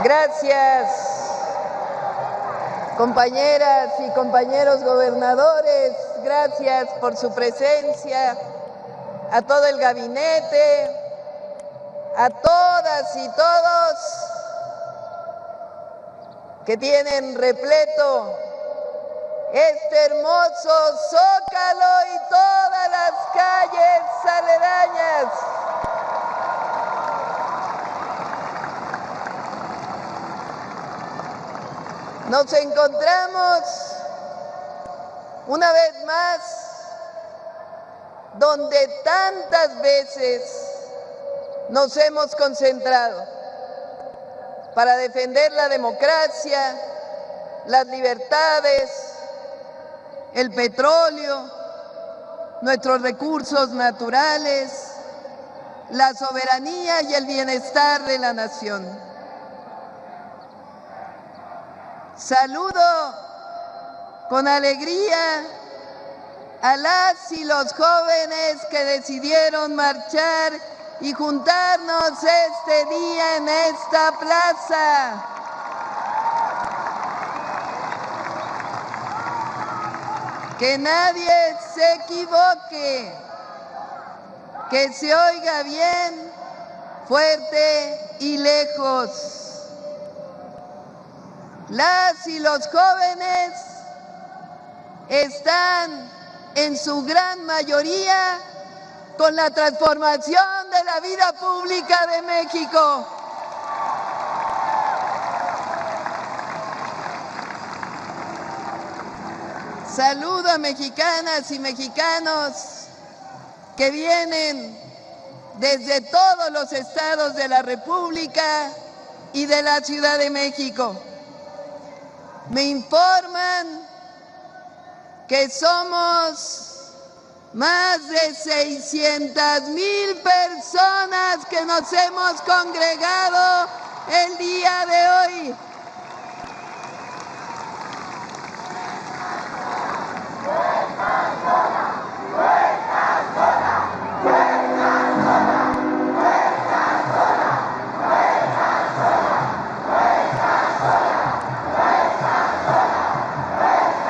Gracias, compañeras y compañeros gobernadores, gracias por su presencia, a todo el gabinete, a todas y todos que tienen repleto este hermoso Zócalo y todas las calles aledañas. Nos encontramos una vez más donde tantas veces nos hemos concentrado para defender la democracia, las libertades, el petróleo, nuestros recursos naturales, la soberanía y el bienestar de la nación. Saludo con alegría a las y los jóvenes que decidieron marchar y juntarnos este día en esta plaza. Que nadie se equivoque, que se oiga bien, fuerte y lejos. Las y los jóvenes están en su gran mayoría con la transformación de la vida pública de México. Saludo a mexicanas y mexicanos que vienen desde todos los estados de la República y de la Ciudad de México. Me informan que somos más de 600,000 personas que nos hemos congregado el día de hoy.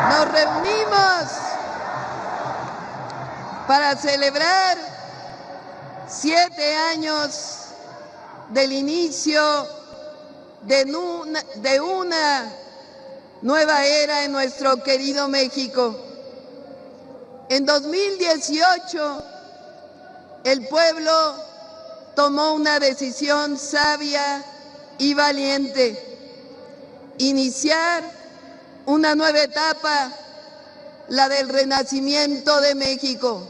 Nos reunimos para celebrar 7 años del inicio de una nueva era en nuestro querido México. En 2018, el pueblo tomó una decisión sabia y valiente: iniciar una nueva etapa, la del renacimiento de México,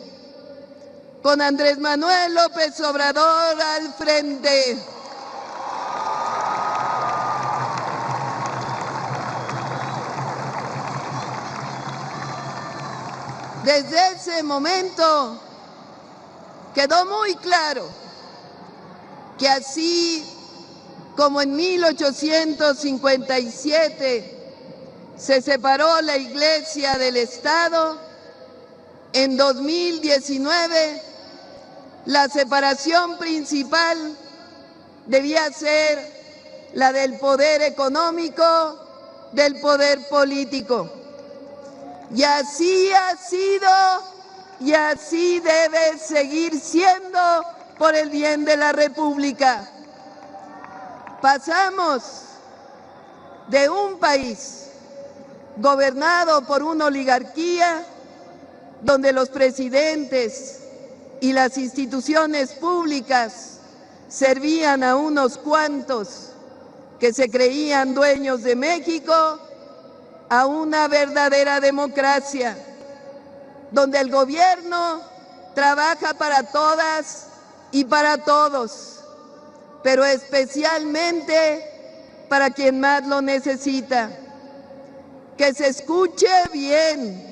con Andrés Manuel López Obrador al frente. Desde ese momento quedó muy claro que así como en 1857 se separó la Iglesia del Estado, en 2019 la separación principal debía ser la del poder económico del poder político. Y así ha sido y así debe seguir siendo por el bien de la República. Pasamos de un país gobernado por una oligarquía donde los presidentes y las instituciones públicas servían a unos cuantos que se creían dueños de México, a una verdadera democracia, donde el gobierno trabaja para todas y para todos, pero especialmente para quien más lo necesita. Que se escuche bien,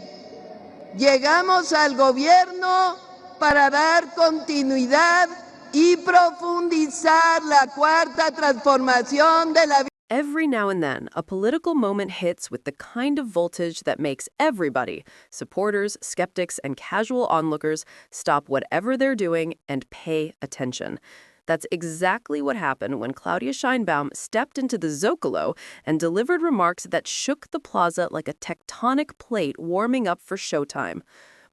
llegamos al gobierno para dar continuidad y profundizar la cuarta transformación de la vida. Every now and then, a political moment hits with the kind of voltage that makes everybody, supporters, skeptics, and casual onlookers, stop whatever they're doing and pay attention. That's exactly what happened when Claudia Sheinbaum stepped into the Zocalo and delivered remarks that shook the plaza like a tectonic plate warming up for showtime.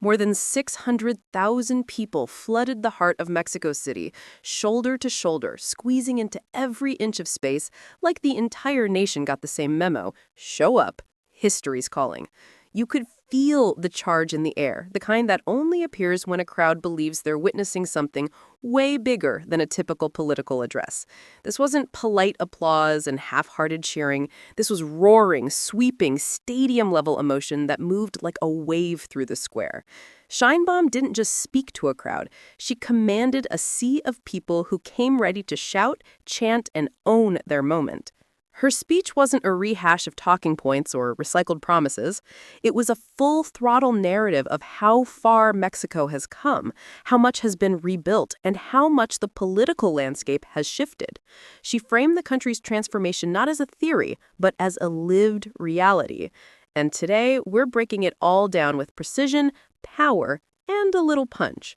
More than 600,000 people flooded the heart of Mexico City, shoulder to shoulder, squeezing into every inch of space like the entire nation got the same memo. Show up. History's calling. You could feel the charge in the air, the kind that only appears when a crowd believes they're witnessing something way bigger than a typical political address. This wasn't polite applause and half-hearted cheering. This was roaring, sweeping, stadium-level emotion that moved like a wave through the square. Sheinbaum didn't just speak to a crowd. She commanded a sea of people who came ready to shout, chant, and own their moment. Her speech wasn't a rehash of talking points or recycled promises. It was a full-throttle narrative of how far Mexico has come, how much has been rebuilt, and how much the political landscape has shifted. She framed the country's transformation not as a theory, but as a lived reality. And today, we're breaking it all down with precision, power, and a little punch.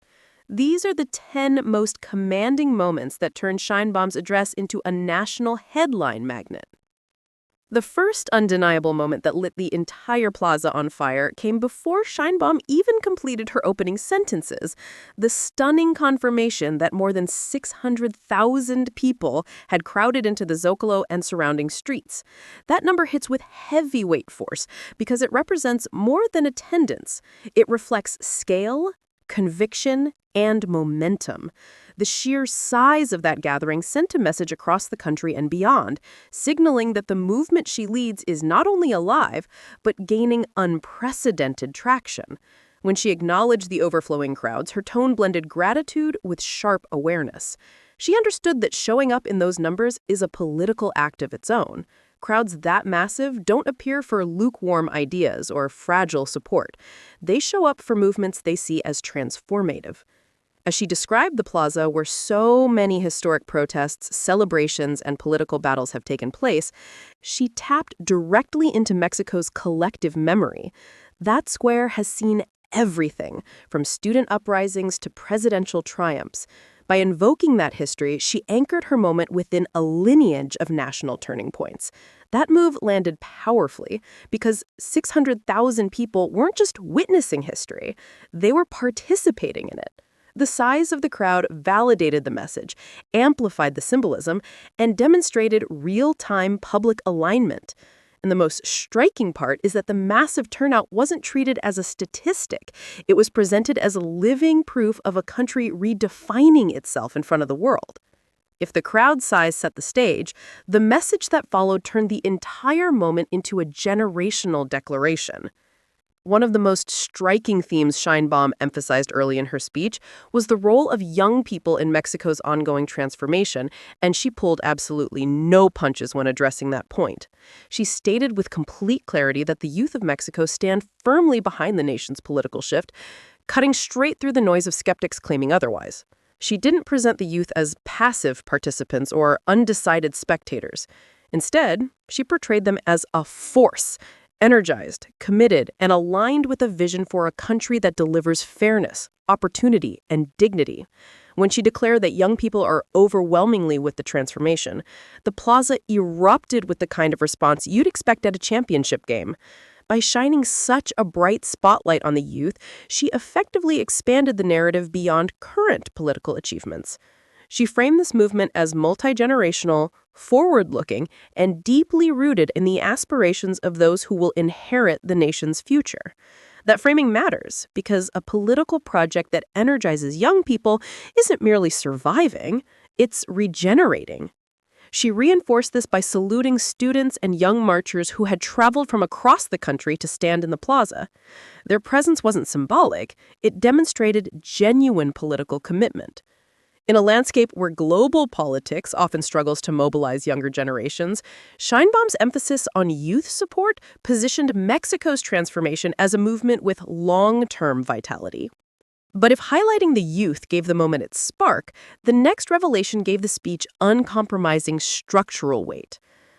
These are the 10 most commanding moments that turned Sheinbaum's address into a national headline magnet. The first undeniable moment that lit the entire plaza on fire came before Sheinbaum even completed her opening sentences, the stunning confirmation that more than 600,000 people had crowded into the Zocalo and surrounding streets. That number hits with heavyweight force because it represents more than attendance. It reflects scale, conviction, and momentum. The sheer size of that gathering sent a message across the country and beyond, signaling that the movement she leads is not only alive, but gaining unprecedented traction. When she acknowledged the overflowing crowds, her tone blended gratitude with sharp awareness. She understood that showing up in those numbers is a political act of its own. Crowds that massive don't appear for lukewarm ideas or fragile support. They show up for movements they see as transformative. As she described the plaza where so many historic protests, celebrations, and political battles have taken place, she tapped directly into Mexico's collective memory. That square has seen everything, from student uprisings to presidential triumphs. By invoking that history, she anchored her moment within a lineage of national turning points. That move landed powerfully because 600,000 people weren't just witnessing history, they were participating in it. The size of the crowd validated the message, amplified the symbolism, and demonstrated real-time public alignment. And the most striking part is that the massive turnout wasn't treated as a statistic. It was presented as living proof of a country redefining itself in front of the world. If the crowd size set the stage, the message that followed turned the entire moment into a generational declaration. One of the most striking themes Sheinbaum emphasized early in her speech was the role of young people in Mexico's ongoing transformation, and she pulled absolutely no punches when addressing that point. She stated with complete clarity that the youth of Mexico stand firmly behind the nation's political shift, cutting straight through the noise of skeptics claiming otherwise. She didn't present the youth as passive participants or undecided spectators. Instead, she portrayed them as a force, energized, committed, and aligned with a vision for a country that delivers fairness, opportunity, and dignity. When she declared that young people are overwhelmingly with the transformation, the plaza erupted with the kind of response you'd expect at a championship game. By shining such a bright spotlight on the youth, she effectively expanded the narrative beyond current political achievements. She framed this movement as multi-generational, forward-looking, and deeply rooted in the aspirations of those who will inherit the nation's future. That framing matters because a political project that energizes young people isn't merely surviving, it's regenerating. She reinforced this by saluting students and young marchers who had traveled from across the country to stand in the plaza. Their presence wasn't symbolic, it demonstrated genuine political commitment. In a landscape where global politics often struggles to mobilize younger generations, Sheinbaum's emphasis on youth support positioned Mexico's transformation as a movement with long-term vitality. But if highlighting the youth gave the moment its spark, the next revelation gave the speech uncompromising structural weight.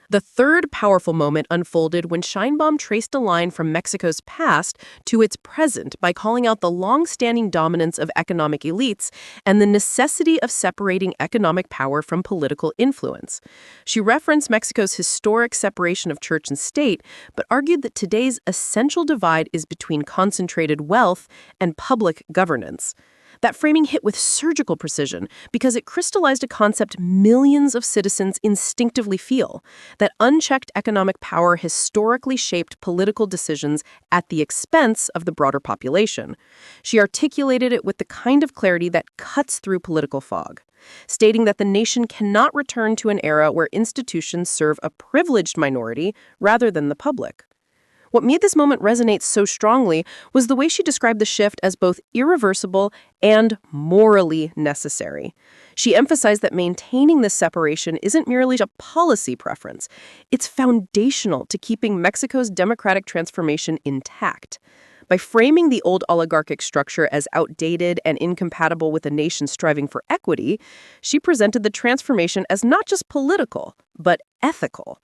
The third powerful moment unfolded when Sheinbaum traced a line from Mexico's past to its present by calling out the long-standing dominance of economic elites and the necessity of separating economic power from political influence. She referenced Mexico's historic separation of church and state, but argued that today's essential divide is between concentrated wealth and public governance. That framing hit with surgical precision because it crystallized a concept millions of citizens instinctively feel, that unchecked economic power historically shaped political decisions at the expense of the broader population. She articulated it with the kind of clarity that cuts through political fog, stating that the nation cannot return to an era where institutions serve a privileged minority rather than the public. What made this moment resonate so strongly was the way she described the shift as both irreversible and morally necessary. She emphasized that maintaining this separation isn't merely a policy preference. It's foundational to keeping Mexico's democratic transformation intact. By framing the old oligarchic structure as outdated and incompatible with a nation striving for equity, she presented the transformation as not just political, but ethical.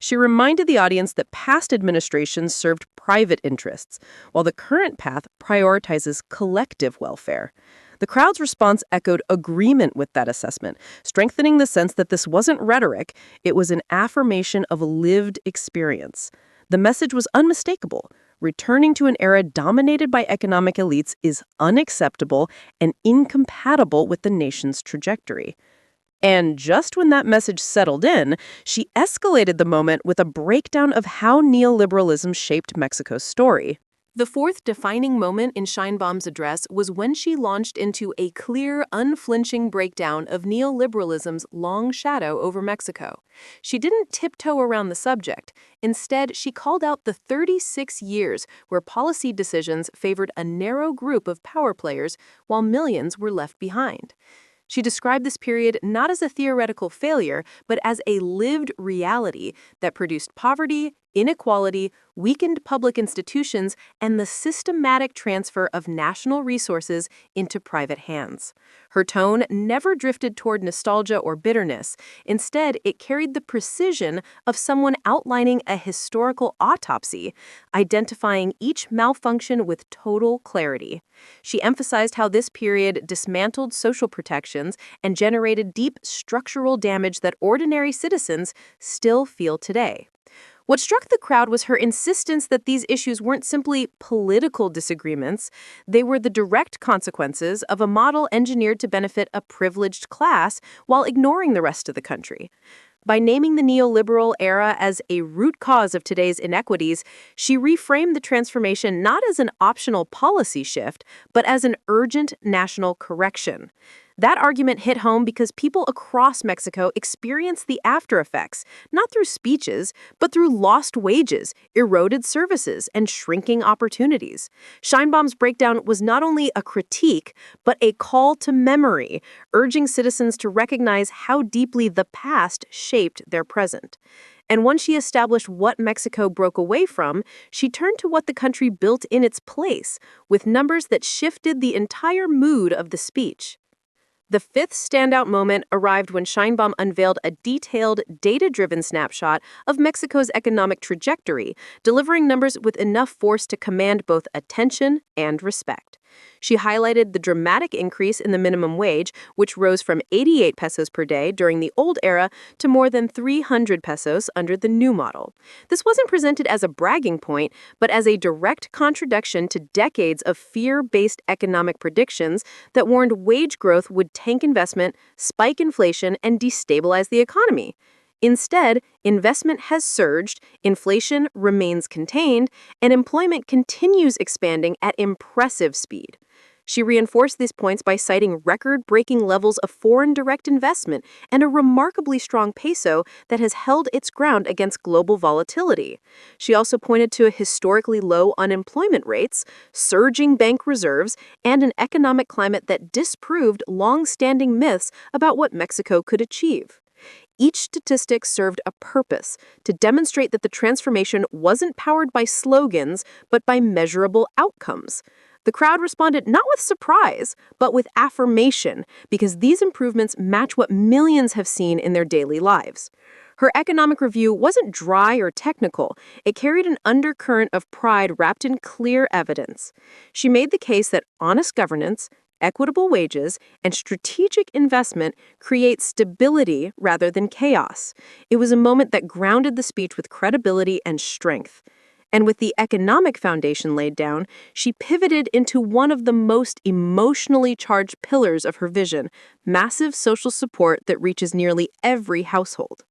She reminded the audience that past administrations served private interests, while the current path prioritizes collective welfare. The crowd's response echoed agreement with that assessment, strengthening the sense that this wasn't rhetoric, it was an affirmation of a lived experience. The message was unmistakable. Returning to an era dominated by economic elites is unacceptable and incompatible with the nation's trajectory. And just when that message settled in, she escalated the moment with a breakdown of how neoliberalism shaped Mexico's story. The fourth defining moment in Sheinbaum's address was when she launched into a clear, unflinching breakdown of neoliberalism's long shadow over Mexico. She didn't tiptoe around the subject. Instead, she called out the 36 years where policy decisions favored a narrow group of power players while millions were left behind. She described this period not as a theoretical failure, but as a lived reality that produced poverty, inequality, weakened public institutions, and the systematic transfer of national resources into private hands. Her tone never drifted toward nostalgia or bitterness. Instead, it carried the precision of someone outlining a historical autopsy, identifying each malfunction with total clarity. She emphasized how this period dismantled social protections and generated deep structural damage that ordinary citizens still feel today. What struck the crowd was her insistence that these issues weren't simply political disagreements, they were the direct consequences of a model engineered to benefit a privileged class while ignoring the rest of the country. By naming the neoliberal era as a root cause of today's inequities, she reframed the transformation not as an optional policy shift, but as an urgent national correction. That argument hit home because people across Mexico experience the after effects, not through speeches, but through lost wages, eroded services, and shrinking opportunities. Sheinbaum's breakdown was not only a critique, but a call to memory, urging citizens to recognize how deeply the past shaped their present. And once she established what Mexico broke away from, she turned to what the country built in its place, with numbers that shifted the entire mood of the speech. The fifth standout moment arrived when Sheinbaum unveiled a detailed, data-driven snapshot of Mexico's economic trajectory, delivering numbers with enough force to command both attention and respect. She highlighted the dramatic increase in the minimum wage, which rose from 88 pesos per day during the old era to more than 300 pesos under the new model. This wasn't presented as a bragging point, but as a direct contradiction to decades of fear-based economic predictions that warned wage growth would tank investment, spike inflation, and destabilize the economy. Instead, investment has surged, inflation remains contained, and employment continues expanding at impressive speed. She reinforced these points by citing record-breaking levels of foreign direct investment and a remarkably strong peso that has held its ground against global volatility. She also pointed to historically low unemployment rates, surging bank reserves, and an economic climate that disproved long-standing myths about what Mexico could achieve. Each statistic served a purpose to demonstrate that the transformation wasn't powered by slogans, but by measurable outcomes. The crowd responded not with surprise, but with affirmation, because these improvements match what millions have seen in their daily lives. Her economic review wasn't dry or technical. It carried an undercurrent of pride wrapped in clear evidence. She made the case that honest governance, equitable wages, and strategic investment create stability rather than chaos. It was a moment that grounded the speech with credibility and strength. And with the economic foundation laid down, she pivoted into one of the most emotionally charged pillars of her vision: massive social support that reaches nearly every household.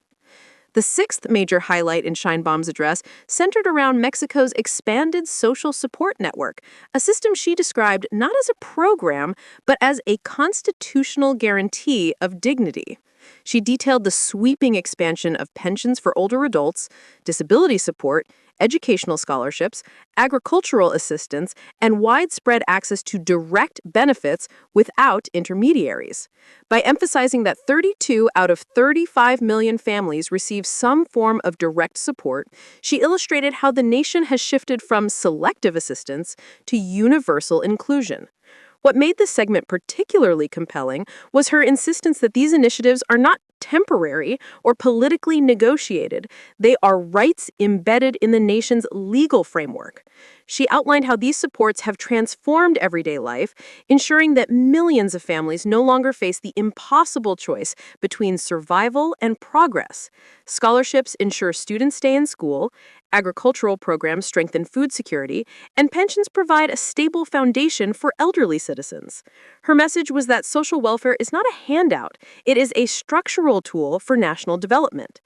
The sixth major highlight in Scheinbaum's address centered around Mexico's expanded social support network, a system she described not as a program, but as a constitutional guarantee of dignity. She detailed the sweeping expansion of pensions for older adults, disability support, educational scholarships, agricultural assistance, and widespread access to direct benefits without intermediaries. By emphasizing that 32 out of 35 million families receive some form of direct support, she illustrated how the nation has shifted from selective assistance to universal inclusion. What made this segment particularly compelling was her insistence that these initiatives are not temporary or politically negotiated. They are rights embedded in the nation's legal framework. She outlined how these supports have transformed everyday life, ensuring that millions of families no longer face the impossible choice between survival and progress. Scholarships ensure students stay in school, agricultural programs strengthen food security, and pensions provide a stable foundation for elderly citizens. Her message was that social welfare is not a handout, it is a structural tool for national development.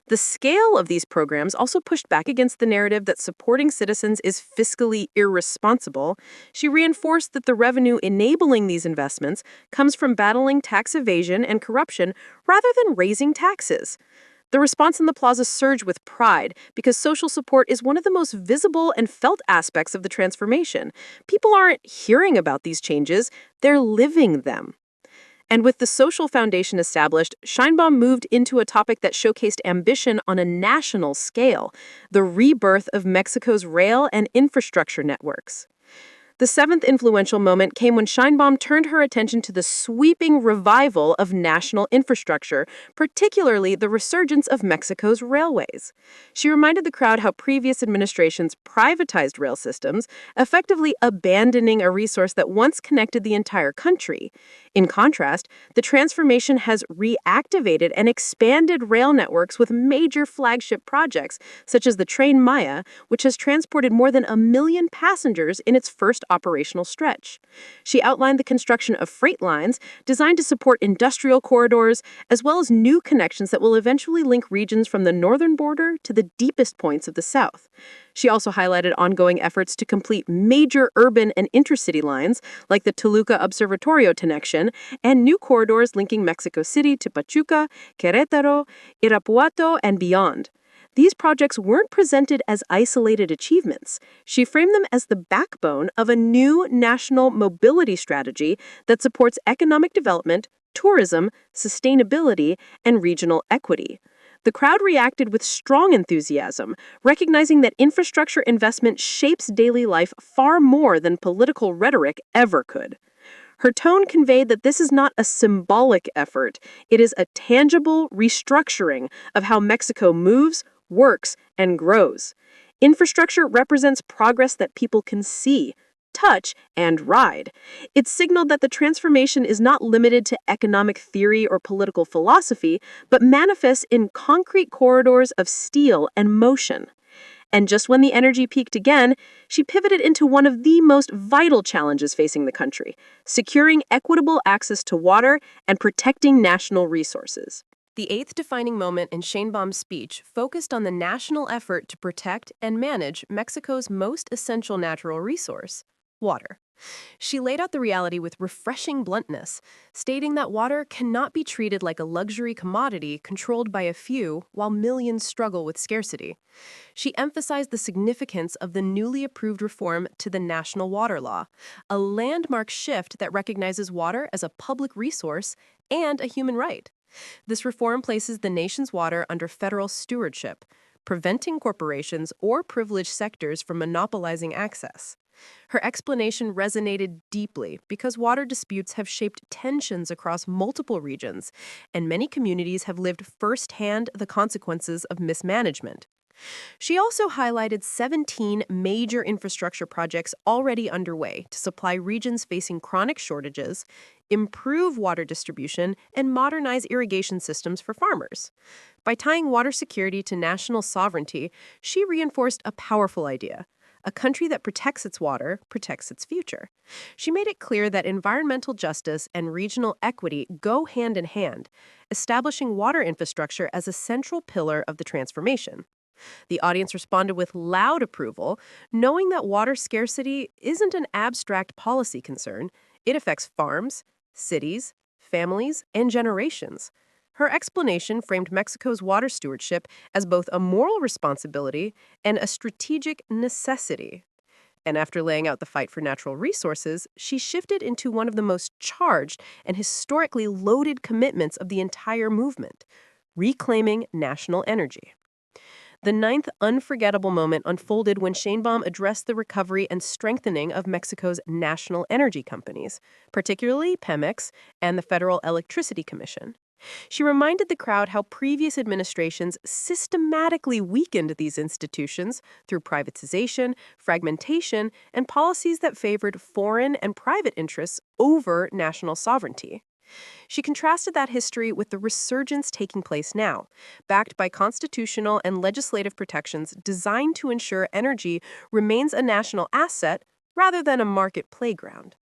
The scale of these programs also pushed back against the narrative that supporting citizens is fiscally irresponsible. She reinforced that the revenue enabling these investments comes from battling tax evasion and corruption rather than raising taxes. The response in the plaza surged with pride because social support is one of the most visible and felt aspects of the transformation. People aren't hearing about these changes, they're living them. And with the social foundation established, Scheinbaum moved into a topic that showcased ambition on a national scale: the rebirth of Mexico's rail and infrastructure networks. The seventh influential moment came when Scheinbaum turned her attention to the sweeping revival of national infrastructure, particularly the resurgence of Mexico's railways. She reminded the crowd how previous administrations privatized rail systems, effectively abandoning a resource that once connected the entire country. In contrast, the transformation has reactivated and expanded rail networks with major flagship projects, such as the Train Maya, which has transported more than 1 million passengers in its first operational stretch. She outlined the construction of freight lines designed to support industrial corridors, as well as new connections that will eventually link regions from the northern border to the deepest points of the south. She also highlighted ongoing efforts to complete major urban and intercity lines, like the Toluca Observatorio connection, and new corridors linking Mexico City to Pachuca, Querétaro, Irapuato, and beyond. These projects weren't presented as isolated achievements. She framed them as the backbone of a new national mobility strategy that supports economic development, tourism, sustainability, and regional equity. The crowd reacted with strong enthusiasm, recognizing that infrastructure investment shapes daily life far more than political rhetoric ever could. Her tone conveyed that this is not a symbolic effort, it is a tangible restructuring of how Mexico moves, works, and grows. Infrastructure represents progress that people can see, touch, and ride. It signaled that the transformation is not limited to economic theory or political philosophy, but manifests in concrete corridors of steel and motion. And just when the energy peaked again, she pivoted into one of the most vital challenges facing the country: securing equitable access to water and protecting national resources. The eighth defining moment in Sheinbaum's speech focused on the national effort to protect and manage Mexico's most essential natural resource: water. She laid out the reality with refreshing bluntness, stating that water cannot be treated like a luxury commodity controlled by a few while millions struggle with scarcity. She emphasized the significance of the newly approved reform to the National Water Law, a landmark shift that recognizes water as a public resource and a human right. This reform places the nation's water under federal stewardship, preventing corporations or privileged sectors from monopolizing access. Her explanation resonated deeply because water disputes have shaped tensions across multiple regions, and many communities have lived firsthand the consequences of mismanagement. She also highlighted 17 major infrastructure projects already underway to supply regions facing chronic shortages, improve water distribution, and modernize irrigation systems for farmers. By tying water security to national sovereignty, she reinforced a powerful idea. A country that protects its water protects its future. She made it clear that environmental justice and regional equity go hand in hand, establishing water infrastructure as a central pillar of the transformation. The audience responded with loud approval, knowing that water scarcity isn't an abstract policy concern. It affects farms, cities, families, and generations. Her explanation framed Mexico's water stewardship as both a moral responsibility and a strategic necessity. And after laying out the fight for natural resources, she shifted into one of the most charged and historically loaded commitments of the entire movement: reclaiming national energy. The ninth unforgettable moment unfolded when Sheinbaum addressed the recovery and strengthening of Mexico's national energy companies, particularly Pemex and the Federal Electricity Commission. She reminded the crowd how previous administrations systematically weakened these institutions through privatization, fragmentation, and policies that favored foreign and private interests over national sovereignty. She contrasted that history with the resurgence taking place now, backed by constitutional and legislative protections designed to ensure energy remains a national asset rather than a market playground.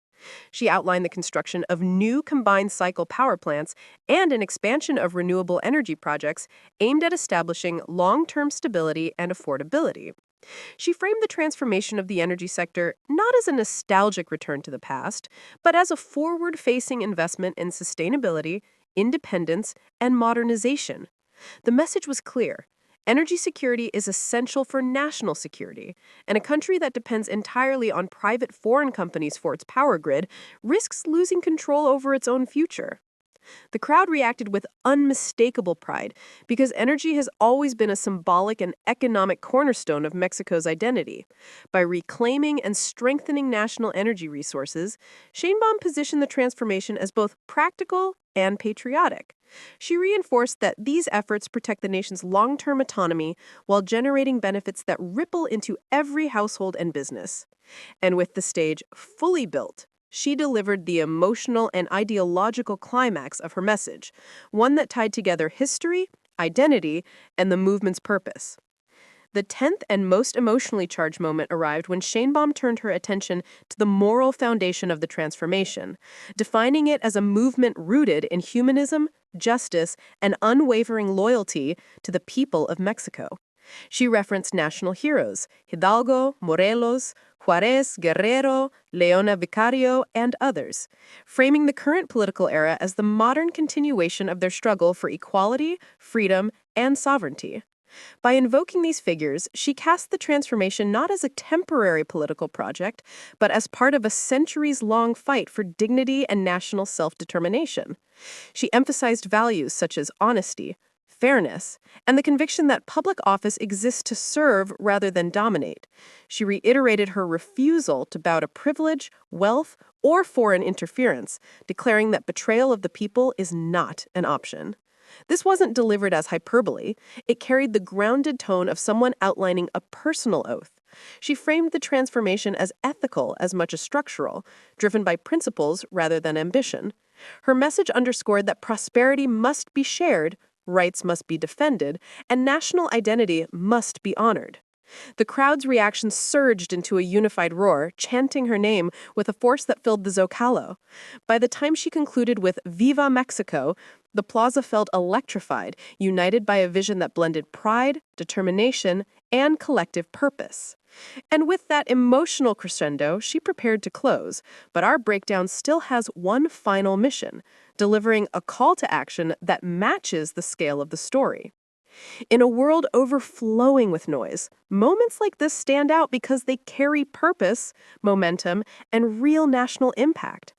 She outlined the construction of new combined cycle power plants and an expansion of renewable energy projects aimed at establishing long-term stability and affordability. She framed the transformation of the energy sector not as a nostalgic return to the past, but as a forward-facing investment in sustainability, independence, and modernization. The message was clear. Energy security is essential for national security, and a country that depends entirely on private foreign companies for its power grid risks losing control over its own future. The crowd reacted with unmistakable pride because energy has always been a symbolic and economic cornerstone of Mexico's identity. By reclaiming and strengthening national energy resources, Sheinbaum positioned the transformation as both practical and patriotic. She reinforced that these efforts protect the nation's long-term autonomy while generating benefits that ripple into every household and business. And with the stage fully built, she delivered the emotional and ideological climax of her message, one that tied together history, identity, and the movement's purpose. The 10th and most emotionally charged moment arrived when Sheinbaum turned her attention to the moral foundation of the transformation, defining it as a movement rooted in humanism, justice, and unwavering loyalty to the people of Mexico. She referenced national heroes: Hidalgo, Morelos, Juarez, Guerrero, Leona Vicario, and others, framing the current political era as the modern continuation of their struggle for equality, freedom, and sovereignty. By invoking these figures, she cast the transformation not as a temporary political project, but as part of a centuries-long fight for dignity and national self-determination. She emphasized values such as honesty, fairness, and the conviction that public office exists to serve rather than dominate. She reiterated her refusal to bow to privilege, wealth, or foreign interference, declaring that betrayal of the people is not an option. This wasn't delivered as hyperbole. It carried the grounded tone of someone outlining a personal oath. She framed the transformation as ethical as much as structural, driven by principles rather than ambition. Her message underscored that prosperity must be shared, rights must be defended, and national identity must be honored. The crowd's reaction surged into a unified roar, chanting her name with a force that filled the Zocalo. By the time she concluded with "Viva Mexico," the plaza felt electrified, united by a vision that blended pride, determination, and collective purpose. And with that emotional crescendo, she prepared to close, but our breakdown still has one final mission: delivering a call to action that matches the scale of the story. In a world overflowing with noise, moments like this stand out because they carry purpose, momentum, and real national impact.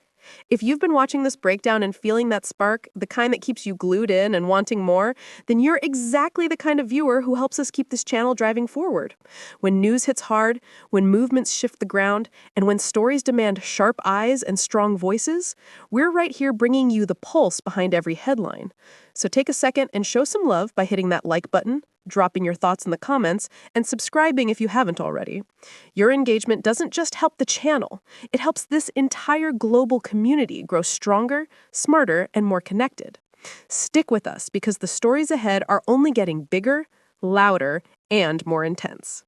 If you've been watching this breakdown and feeling that spark, the kind that keeps you glued in and wanting more, then you're exactly the kind of viewer who helps us keep this channel driving forward. When news hits hard, when movements shift the ground, and when stories demand sharp eyes and strong voices, we're right here bringing you the pulse behind every headline. So take a second and show some love by hitting that like button, dropping your thoughts in the comments, and subscribing if you haven't already. Your engagement doesn't just help the channel, it helps this entire global community grow stronger, smarter, and more connected. Stick with us because the stories ahead are only getting bigger, louder, and more intense.